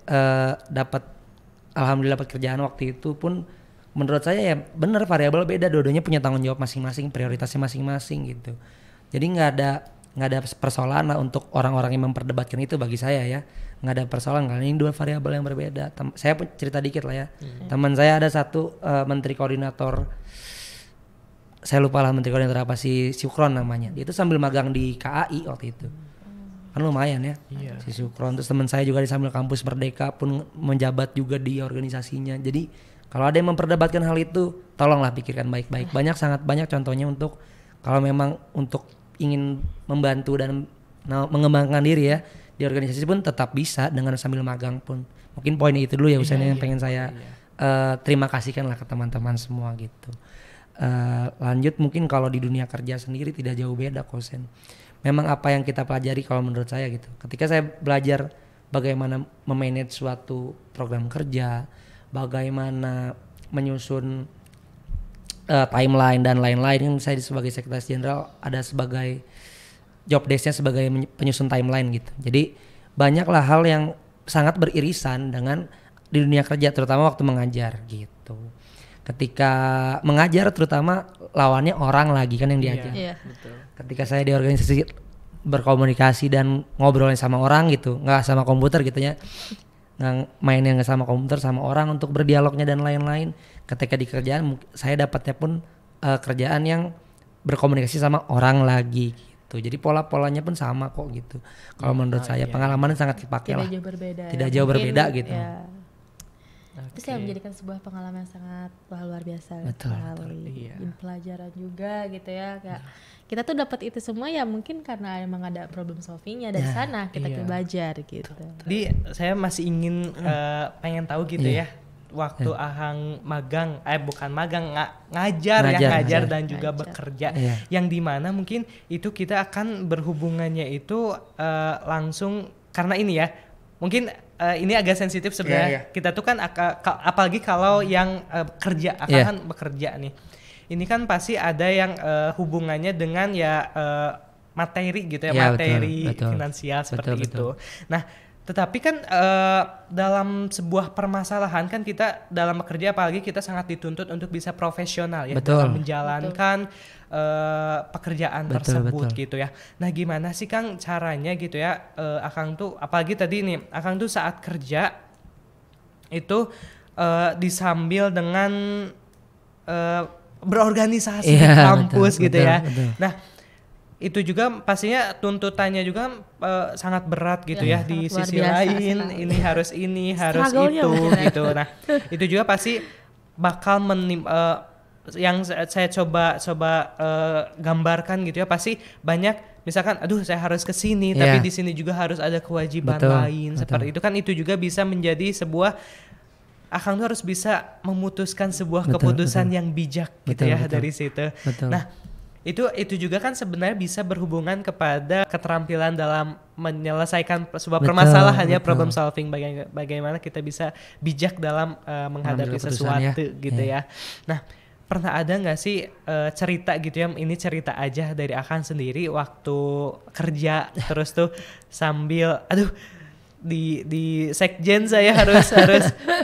Speaker 3: dapat alhamdulillah pekerjaan waktu itu pun. Menurut saya ya benar variabel beda, dua-duanya punya tanggung jawab masing-masing, prioritasnya masing-masing gitu. Jadi nggak ada persoalan lah untuk orang-orang yang memperdebatkan itu bagi saya ya. Nggak ada persoalan karena ini dua variabel yang berbeda. Saya cerita dikit lah ya. Teman saya ada satu menteri koordinator, saya lupa lah menteri koordinator apa, si Syukron namanya. Dia itu sambil magang di KAI waktu itu. Kan lumayan ya. Si Syukron. Terus teman saya juga di sambil kampus Merdeka pun menjabat juga di organisasinya. Jadi kalau ada yang memperdebatkan hal itu, tolonglah pikirkan baik-baik. Sangat banyak contohnya untuk kalau memang untuk ingin membantu dan mengembangkan diri ya di organisasi pun tetap bisa dengan sambil magang pun. Mungkin poin itu dulu ya Husein yang pengen saya terima kasihkan lah ke teman-teman semua gitu. Lanjut mungkin kalau di dunia kerja sendiri tidak jauh beda Husein. Memang apa yang kita pelajari kalau menurut saya gitu. Ketika saya belajar bagaimana memanage suatu program kerja, bagaimana menyusun timeline dan lain-lain. Saya sebagai sekretaris jenderal ada sebagai job desk-nya sebagai penyusun timeline gitu. Jadi banyaklah hal yang sangat beririsan dengan di dunia kerja, terutama waktu mengajar gitu. Ketika mengajar terutama lawannya orang lagi kan yang diajar.
Speaker 1: Betul.
Speaker 3: Ketika saya di organisasi berkomunikasi dan ngobrolin sama orang gitu, nggak sama komputer gitu ya. Mainnya nggak sama komputer, sama orang untuk berdialognya dan lain-lain. Ketika di kerjaan saya dapatnya pun kerjaan yang berkomunikasi sama orang lagi gitu. Jadi pola-polanya pun sama kok gitu. Kalau menurut saya pengalamannya sangat dipakai lah. Tidak jauh berbeda gitu.
Speaker 2: Terus yang menjadikan sebuah pengalaman yang sangat luar biasa.
Speaker 3: Betul.
Speaker 2: Pelajaran juga gitu ya. Kayak kita tuh dapat itu semua ya mungkin karena emang ada problem solvingnya dari sana kita belajar gitu.
Speaker 1: Jadi saya masih ingin pengen tahu gitu ya waktu Ahang magang, bukan magang, ngajar dan juga bekerja, yang dimana mungkin itu kita akan berhubungannya itu langsung karena ini ya mungkin ini agak sensitif sebenarnya. Kita tuh kan apalagi kalau yang kerja kan bekerja nih. Ini kan pasti ada yang hubungannya dengan materi gitu ya, materi betul. Finansial seperti itu. Nah, tetapi kan dalam sebuah permasalahan kan kita dalam bekerja apalagi kita sangat dituntut untuk bisa profesional ya dalam menjalankan pekerjaan tersebut gitu ya. Nah, gimana sih Kang caranya gitu ya Akang tuh apalagi tadi nih Akang tuh saat kerja itu disambil dengan berorganisasi di kampus gitu ya. Nah, itu juga pastinya tuntutannya juga sangat berat gitu ya di sisi lain ini harus itu gitu. Nah itu juga pasti bakal yang saya coba gambarkan gitu ya, pasti banyak misalkan aduh saya harus ke sini tapi di sini juga harus ada kewajiban lain seperti itu kan, itu juga bisa menjadi sebuah Akang tuh harus bisa memutuskan sebuah keputusan yang bijak gitu ya dari situ. Nah itu juga kan sebenarnya bisa berhubungan kepada keterampilan dalam menyelesaikan sebuah permasalahan ya, problem solving, bagaimana kita bisa bijak dalam menghadapi sesuatu gitu ya. Nah pernah ada nggak sih cerita gitu ya, ini cerita aja dari Akang sendiri waktu kerja terus tuh sambil aduh di sekjen saya harus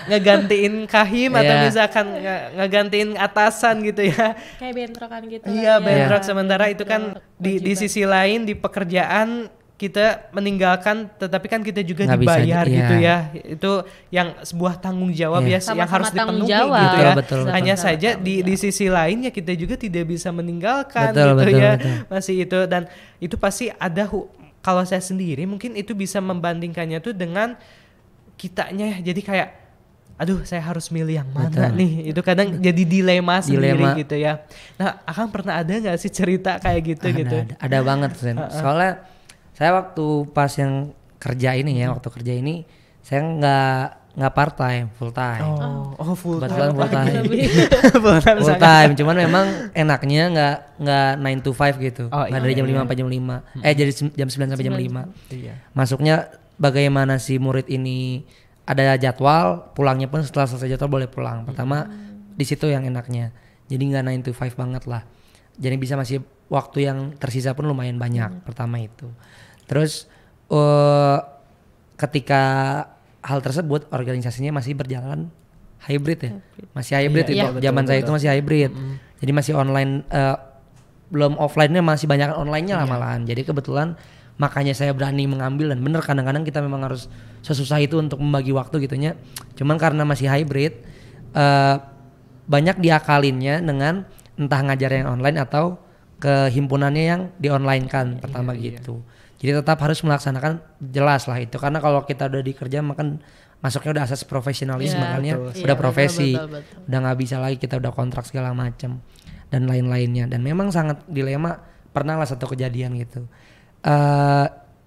Speaker 1: ngegantiin kahim atau misalkan ngegantiin atasan gitu ya,
Speaker 2: kayak bentrokan gitu
Speaker 1: iya bentrok sementara itu kan di sisi lain di pekerjaan kita meninggalkan tetapi kan kita juga dibayar gitu ya, itu yang sebuah tanggung jawab ya yang harus dipenuhi gitu ya. Hanya saja di sisi lain ya kita juga tidak bisa meninggalkan masih itu, dan itu pasti ada kalau saya sendiri mungkin itu bisa membandingkannya tuh dengan kitanya ya, jadi kayak aduh saya harus milih yang mana nih, itu kadang jadi dilema sendiri gitu ya. Nah Akang pernah ada nggak sih cerita kayak gitu?
Speaker 3: Ada banget Sen. Soalnya saya waktu pas yang kerja ini ya, waktu kerja ini saya nggak part time, full time.
Speaker 1: Full
Speaker 3: time. Full time. Cuman memang enaknya nggak 9 to 5 gitu. Nggak dari jam 5 sampai jam 5. Jadi jam 9 sampai jam 5. Iya. Masuknya bagaimana si murid ini ada jadwal, pulangnya pun setelah selesai jadwal boleh pulang. Pertama di situ yang enaknya. Jadi nggak 9 to 5 banget lah. Jadi bisa masih waktu yang tersisa pun lumayan banyak. Pertama itu. Terus ketika hal tersebut organisasinya masih berjalan hybrid ya, masih hybrid itu zaman saya itu masih hybrid, jadi masih online, belum offline-nya, masih banyak online-nya lah malahan. Jadi kebetulan makanya saya berani mengambil, dan bener kadang-kadang kita memang harus sesusah itu untuk membagi waktu gitunya. Cuman karena masih hybrid, banyak diakalinnya dengan entah ngajar yang online atau ke himpunannya yang di online kan pertama gitu. Jadi tetap harus melaksanakan jelas lah itu, karena kalau kita udah di kerja makan masuknya udah asas profesionalisme udah profesi, betul. Udah nggak bisa lagi kita udah kontrak segala macam dan lain-lainnya. Dan memang sangat dilema. Pernah lah satu kejadian gitu.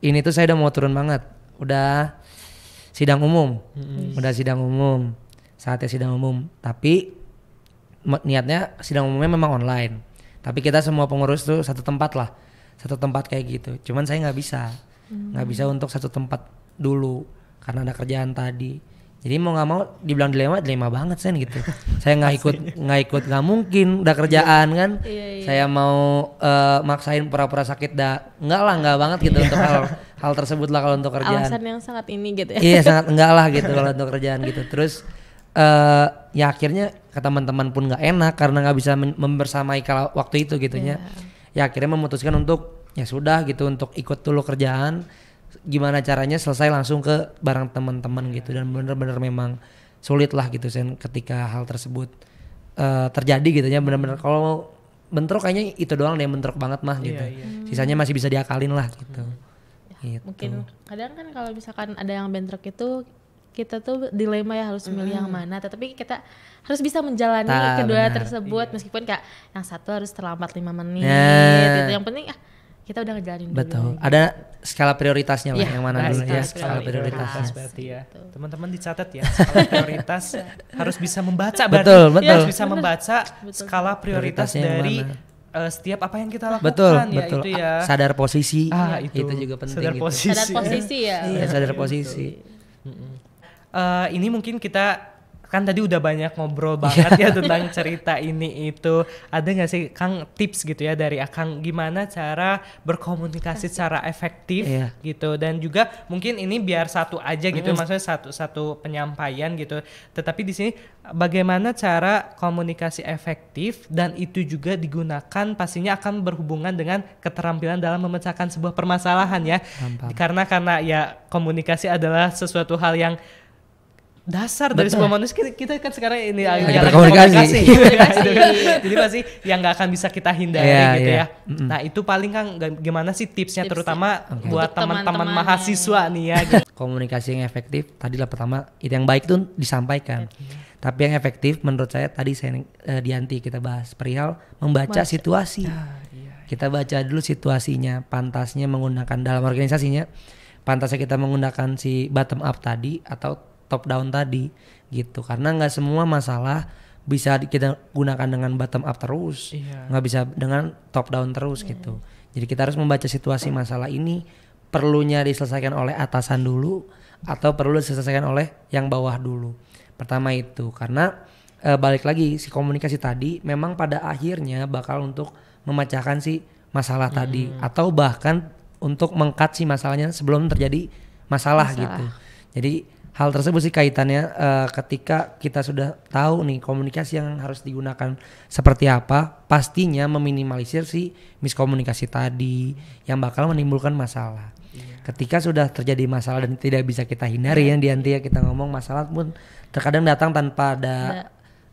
Speaker 3: Ini tuh saya udah mau turun banget, udah sidang umum, saatnya sidang umum. Tapi niatnya sidang umumnya memang online. Tapi kita semua pengurus tuh satu tempat kayak gitu. Cuman saya nggak bisa untuk satu tempat dulu karena ada kerjaan tadi. Jadi mau nggak mau dibilang dilema banget Sen gitu. Saya nggak ikut nggak mungkin, udah kerjaan kan. Saya mau maksain pura-pura sakit nggak banget gitu untuk hal tersebut lah kalau untuk kerjaan.
Speaker 2: Alasan yang sangat ini gitu ya.
Speaker 3: Iya sangat enggak lah gitu kalau untuk kerjaan gitu. Terus ya akhirnya ke teman-teman pun nggak enak karena nggak bisa membersamai kalau waktu itu gitunya. Ya akhirnya memutuskan untuk ya sudah gitu, untuk ikut dulu kerjaan, gimana caranya selesai langsung ke bareng teman-teman gitu. Dan benar-benar memang sulit lah gitu Sen ketika hal tersebut terjadi gitu ya. Benar-benar kalau bentrok kayaknya itu doang deh yang bentrok banget mah gitu. Sisanya masih bisa diakalin lah gitu. Gitu.
Speaker 2: Mungkin kadang kan kalau misalkan ada yang bentrok itu kita tuh dilema ya harus milih yang mana, tetapi kita harus bisa menjalani kedua tersebut meskipun kayak yang satu harus terlambat 5 menit gitu. Yang penting kita udah ngejalanin dulu.
Speaker 3: Betul. Ada skala prioritasnya lah yang mana dulu ya, skala prioritasnya.
Speaker 1: Berarti ya. Teman-teman dicatat ya, skala prioritas harus bisa membaca
Speaker 3: betul.
Speaker 1: Harus bisa membaca skala prioritas dari setiap apa yang kita lakukan.
Speaker 3: Betul.
Speaker 1: Itu ya.
Speaker 3: Sadar posisi.
Speaker 1: Itu
Speaker 3: juga penting.
Speaker 1: Sadar posisi
Speaker 2: ya.
Speaker 3: Iya, sadar posisi.
Speaker 1: Ini mungkin kita kan tadi udah banyak ngobrol banget ya tentang cerita ini itu. Ada nggak sih Kang tips gitu ya dari Akang gimana cara berkomunikasi secara efektif gitu, dan juga mungkin ini biar satu aja gitu, maksudnya satu penyampaian gitu. Tetapi di sini bagaimana cara komunikasi efektif dan itu juga digunakan pastinya akan berhubungan dengan keterampilan dalam memecahkan sebuah permasalahan ya. Karena ya komunikasi adalah sesuatu hal yang dasar dari sebuah manusia. Kita kan sekarang ini
Speaker 3: berkomunikasi.
Speaker 1: Gitu kan. Jadi pasti yang nggak akan bisa kita hindari gitu ya. Nah itu paling Kang gimana sih tipsnya terutama buat teman-teman mahasiswa nih ya gitu.
Speaker 3: Komunikasi yang efektif tadi lah pertama, itu yang baik tuh disampaikan. Tapi yang efektif menurut saya tadi Dianti kita bahas perihal membaca situasi. Kita baca dulu situasinya, pantasnya menggunakan dalam organisasinya, pantasnya kita menggunakan si bottom up tadi atau top down tadi gitu, karena nggak semua masalah bisa kita gunakan dengan bottom up terus, nggak bisa dengan top down terus gitu. Jadi kita harus membaca situasi masalah ini perlunya diselesaikan oleh atasan dulu atau perlu diselesaikan oleh yang bawah dulu. Pertama itu karena balik lagi si komunikasi tadi memang pada akhirnya bakal untuk memecahkan si masalah tadi atau bahkan untuk meng-cut si masalahnya sebelum terjadi masalah gitu. Jadi hal tersebut sih kaitannya ketika kita sudah tahu nih komunikasi yang harus digunakan seperti apa, pastinya meminimalisir si miskomunikasi tadi yang bakal menimbulkan masalah. Ketika sudah terjadi masalah dan tidak bisa kita hindari yang Dianti ya kita ngomong masalah pun terkadang datang tanpa ada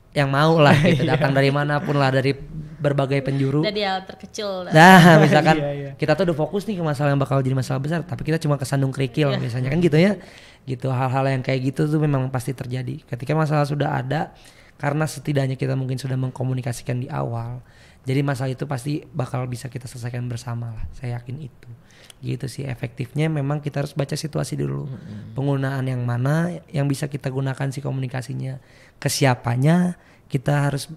Speaker 3: yang mau lah gitu, datang dari manapun lah, dari berbagai penjuru.
Speaker 2: Dari hal terkecil.
Speaker 3: Nah misalkan kita tuh udah fokus nih ke masalah yang bakal jadi masalah besar, tapi kita cuma kesandung kerikil biasanya kan gitu ya. Gitu hal-hal yang kayak gitu tuh memang pasti terjadi ketika masalah sudah ada, karena setidaknya kita mungkin sudah mengkomunikasikan di awal, jadi masalah itu pasti bakal bisa kita selesaikan bersama lah, saya yakin itu gitu sih. Efektifnya memang kita harus baca situasi dulu, penggunaan yang mana yang bisa kita gunakan si komunikasinya, ke siapanya kita harus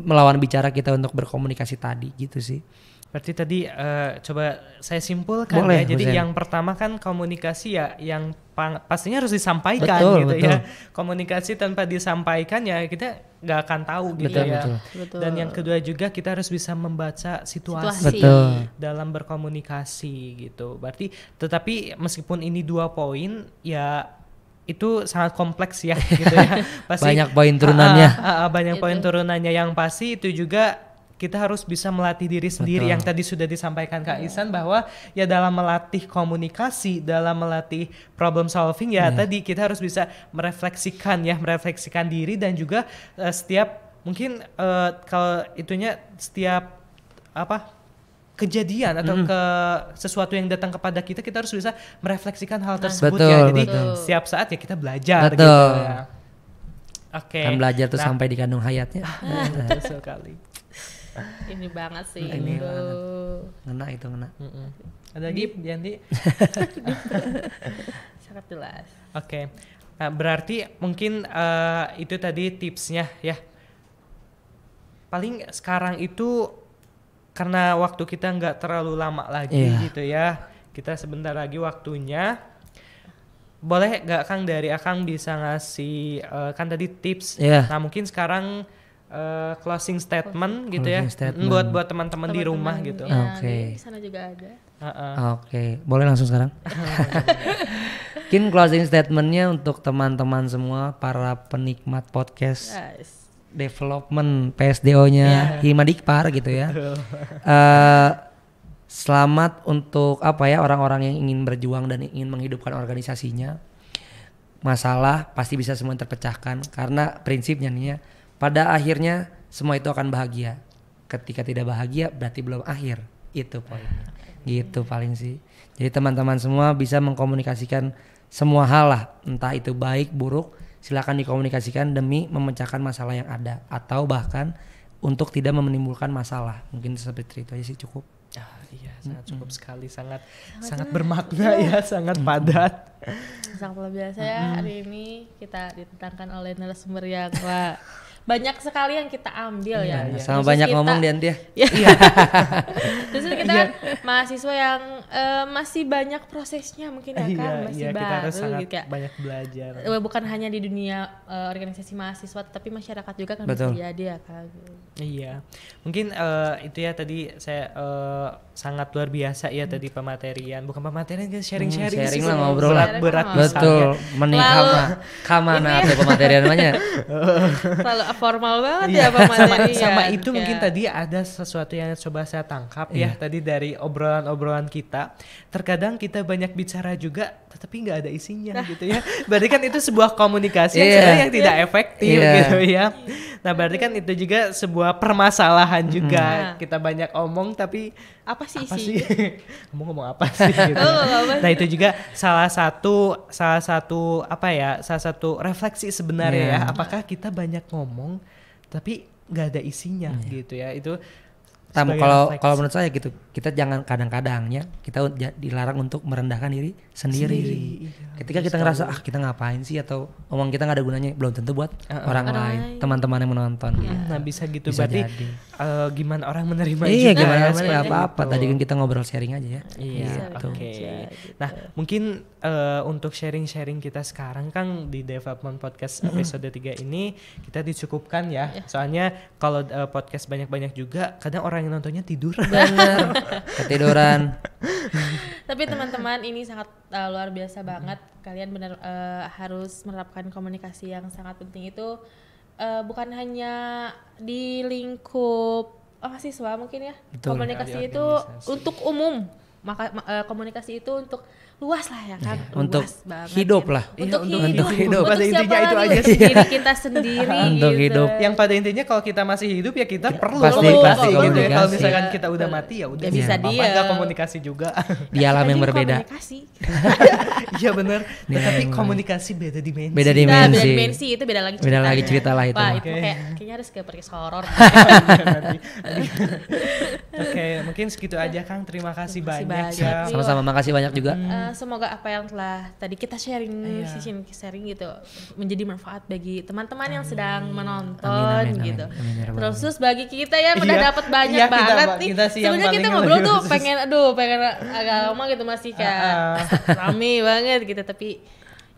Speaker 3: melawan bicara kita untuk berkomunikasi tadi gitu sih.
Speaker 1: Berarti tadi coba saya simpulkan. Boleh, ya. Jadi yang pertama kan komunikasi ya yang pastinya harus disampaikan betul. Ya. Komunikasi tanpa disampaikan ya kita nggak akan tahu gitu ya. Betul. Dan yang kedua juga kita harus bisa membaca situasi. Dalam berkomunikasi gitu. Berarti tetapi meskipun ini 2 poin ya itu sangat kompleks ya gitu ya. Pasti,
Speaker 3: banyak poin turunannya.
Speaker 1: Banyak poin turunannya yang pasti itu juga kita harus bisa melatih diri sendiri. Yang tadi sudah disampaikan Kak Ihsan bahwa ya dalam melatih komunikasi, dalam melatih problem solving ya tadi kita harus bisa merefleksikan diri dan juga setiap mungkin kalau itunya setiap kejadian atau ke sesuatu yang datang kepada kita harus bisa merefleksikan hal tersebut ya. Jadi setiap saat ya kita belajar gitu ya.
Speaker 3: Kan belajar tuh sampai di kandung hayatnya.
Speaker 1: Betul sekali.
Speaker 2: Ini banget sih.
Speaker 3: Ini ngena itu ngena.
Speaker 1: Ada lagi Dianti?
Speaker 2: Sangat jelas.
Speaker 1: Oke. Nah, berarti mungkin itu tadi tipsnya ya. Paling sekarang itu karena waktu kita nggak terlalu lama lagi gitu ya. Kita sebentar lagi waktunya. Boleh nggak Kang dari Akang bisa ngasih kan tadi tips. Nah mungkin sekarang closing statement gitu ya, buat teman-teman di rumah gitu.
Speaker 2: Di sana juga ada.
Speaker 3: Oke, boleh langsung sekarang. Mungkin closing statementnya untuk teman-teman semua para penikmat podcast development PSDO-nya Himadikpar gitu ya. Selamat untuk orang-orang yang ingin berjuang dan ingin menghidupkan organisasinya. Masalah pasti bisa semua terpecahkan karena prinsipnya nih ya. Pada akhirnya semua itu akan bahagia. Ketika tidak bahagia berarti belum akhir. Itu poinnya. Gitu paling sih. Jadi teman-teman semua bisa mengkomunikasikan semua hal lah. Entah itu baik, buruk. Silakan dikomunikasikan demi memecahkan masalah yang ada. Atau bahkan untuk tidak menimbulkan masalah. Mungkin seperti itu aja sih cukup.
Speaker 1: Iya sangat cukup sekali. Sangat bermakna ya. Sangat padat.
Speaker 2: Sangat luar biasa ya. Hari ini kita ditentangkan oleh narasumber yang banyak sekali yang kita ambil ya.
Speaker 3: Sama banyak ngomong Dianti ya.
Speaker 2: Iya. Terus kita kan mahasiswa yang masih banyak prosesnya mungkin ya kan, masih baru
Speaker 1: kita harus sangat
Speaker 2: gitu ya.
Speaker 1: Banyak belajar.
Speaker 2: Bukan hanya di dunia organisasi mahasiswa tapi masyarakat juga kan bisa jadi ya kan.
Speaker 1: Iya. Mungkin itu ya tadi saya sangat luar biasa ya tadi pematerian. Bukan pematerian kita sharing-sharing
Speaker 3: lah ngobrol
Speaker 1: berat
Speaker 3: betul. Menikah kamana atau pematerian namanya.
Speaker 2: Selalu formal banget ya Pak materi.
Speaker 1: Sama itu mungkin tadi ada sesuatu yang coba saya tangkap ya tadi dari obrolan kita. Terkadang kita banyak bicara juga tetapi nggak ada isinya gitu ya. Berarti kan itu sebuah komunikasi yang tidak efektif gitu ya. Nah berarti kan itu juga sebuah permasalahan juga. Kita banyak omong tapi
Speaker 2: apa sih?
Speaker 1: ngomong apa sih gitu. Nah itu juga salah satu refleksi sebenarnya ya. Apakah kita banyak ngomong tapi nggak ada isinya gitu ya. Itu
Speaker 3: kalau menurut saya gitu, kita jangan kadang-kadangnya kita dilarang untuk merendahkan diri sendiri. Ketika kita ngerasa kita ngapain sih atau omong kita nggak ada gunanya, belum tentu buat orang lain, teman-teman yang menonton.
Speaker 1: Nah bisa gitu, berarti gimana orang menerima
Speaker 3: juga.
Speaker 1: Gimana
Speaker 3: ya, apa-apa. Tadi kan kita ngobrol sharing aja ya.
Speaker 1: Gitu. Nah mungkin untuk sharing-sharing kita sekarang kan di Development Podcast episode 3 ini kita dicukupkan ya. Soalnya kalau podcast banyak-banyak juga kadang orang yang nontonnya tidur.
Speaker 3: Bener. Ketiduran.
Speaker 2: Tapi teman-teman ini sangat luar biasa banget. Kalian benar harus menerapkan komunikasi yang sangat penting itu bukan hanya di lingkup mahasiswa mungkin ya. Betul. Komunikasi itu untuk umum. Maka komunikasi itu untuk luas lah ya kan,
Speaker 3: untuk
Speaker 2: banget,
Speaker 3: hidup
Speaker 2: ya.
Speaker 3: lah,
Speaker 2: untuk
Speaker 1: hidup. Pada intinya itu aja
Speaker 2: sih. Diri kita sendiri
Speaker 3: untuk
Speaker 2: gitu.
Speaker 3: hidup.
Speaker 1: Yang pada intinya kalau kita masih hidup ya kita perlu
Speaker 3: komunikasi
Speaker 1: gitu ya. Kalau misalkan kita udah mati ya udah
Speaker 2: bisa
Speaker 1: nggak komunikasi juga
Speaker 3: di alam yang berbeda.
Speaker 1: Iya benar. Tapi komunikasi beda dimensi.
Speaker 3: Beda dimensi.
Speaker 2: Beda dimensi itu beda lagi.
Speaker 3: Beda lagi cerita lah itu.
Speaker 2: Wah, itu kayaknya harus ke perkis horor.
Speaker 1: Oke, mungkin segitu aja Kang. Terima kasih banyak ya.
Speaker 3: Sama-sama, makasih banyak juga.
Speaker 2: Semoga apa yang telah tadi kita sharing gitu menjadi manfaat bagi teman-teman yang sedang menonton gitu. Terus bagi kita yang udah dapat banyak banget nih. Sebenarnya kita ngobrol tuh pengen agak lama gitu masih kayak rame banget gitu, tapi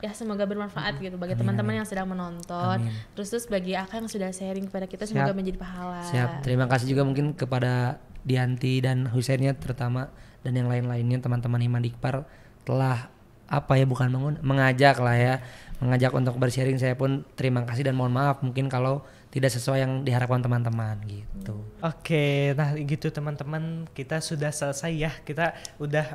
Speaker 2: ya semoga bermanfaat gitu bagi teman-teman yang sedang menonton. Terus bagi Akang yang sudah sharing kepada kita semoga menjadi pahala.
Speaker 3: Siap. Terima kasih juga mungkin kepada Dianti dan Husainnya terutama dan yang lain-lainnya teman-teman Himandikpar telah mengajak lah ya, mengajak untuk bersharing. Saya pun terima kasih dan mohon maaf mungkin kalau tidak sesuai yang diharapkan teman-teman gitu.
Speaker 1: Oke, nah gitu teman-teman, kita sudah selesai ya. Kita udah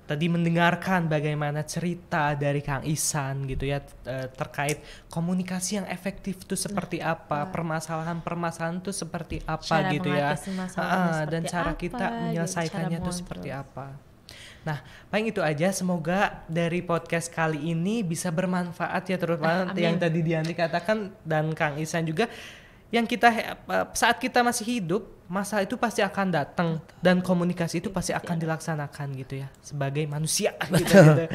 Speaker 1: tadi mendengarkan bagaimana cerita dari Kang Ihsan gitu ya, terkait komunikasi yang efektif itu seperti apa, permasalahan-permasalahan itu seperti apa cara gitu ya, dan cara kita menyelesaikannya itu seperti apa. Nah, paling itu aja. Semoga dari podcast kali ini bisa bermanfaat ya, terutama yang tadi Dianti katakan dan Kang Ihsan juga, yang kita saat kita masih hidup, masalah itu pasti akan datang dan komunikasi itu pasti akan dilaksanakan gitu ya sebagai manusia gitu.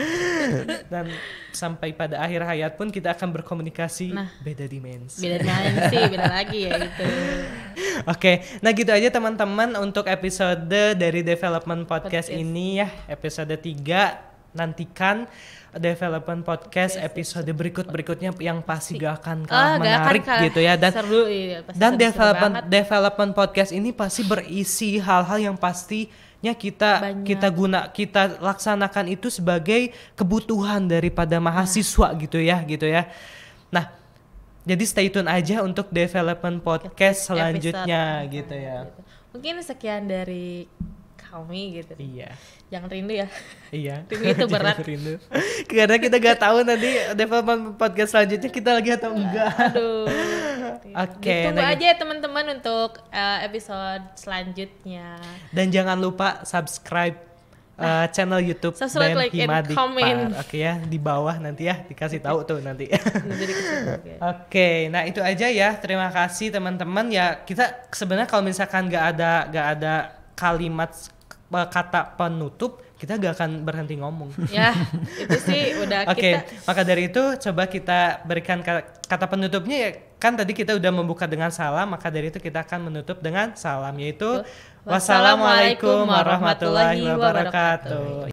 Speaker 1: Dan sampai pada akhir hayat pun kita akan berkomunikasi beda dimensi
Speaker 2: beda lagi ya gitu.
Speaker 1: Oke, nah gitu aja teman-teman untuk episode dari Development Podcast ini ya, episode 3. Nantikan Development Podcast episode berikutnya yang pasti gak akan kalah menarik gitu ya, dan
Speaker 2: seru,
Speaker 1: dan Development Podcast ini pasti berisi hal-hal yang pastinya kita laksanakan itu sebagai kebutuhan daripada mahasiswa gitu ya. Nah, jadi stay tune aja untuk Development Podcast selanjutnya gitu ya.
Speaker 2: Mungkin sekian dari kami gitu.
Speaker 1: Iya.
Speaker 2: Jangan rindu ya.
Speaker 1: Iya.
Speaker 2: Rindu itu berat.
Speaker 1: Rindu. Karena kita gak tahu nanti Development Podcast selanjutnya kita lagi atau enggak.
Speaker 2: Aduh.
Speaker 1: Oke.
Speaker 2: Tunggu aja ya teman-teman untuk episode selanjutnya.
Speaker 1: Dan jangan lupa subscribe channel YouTube dan Himandikpar. Oke ya, di bawah nanti ya dikasih tahu tuh nanti. Oke, nah itu aja ya. Terima kasih teman-teman ya. Kita sebenarnya kalau misalkan gak ada kalimat kata penutup, kita gak akan berhenti ngomong. Ya, itu sih udah kita. Maka dari itu coba kita berikan kata penutupnya ya. Kan tadi kita udah membuka dengan salam, maka dari itu kita akan menutup dengan salam, yaitu wassalamualaikum warahmatullahi wabarakatuh.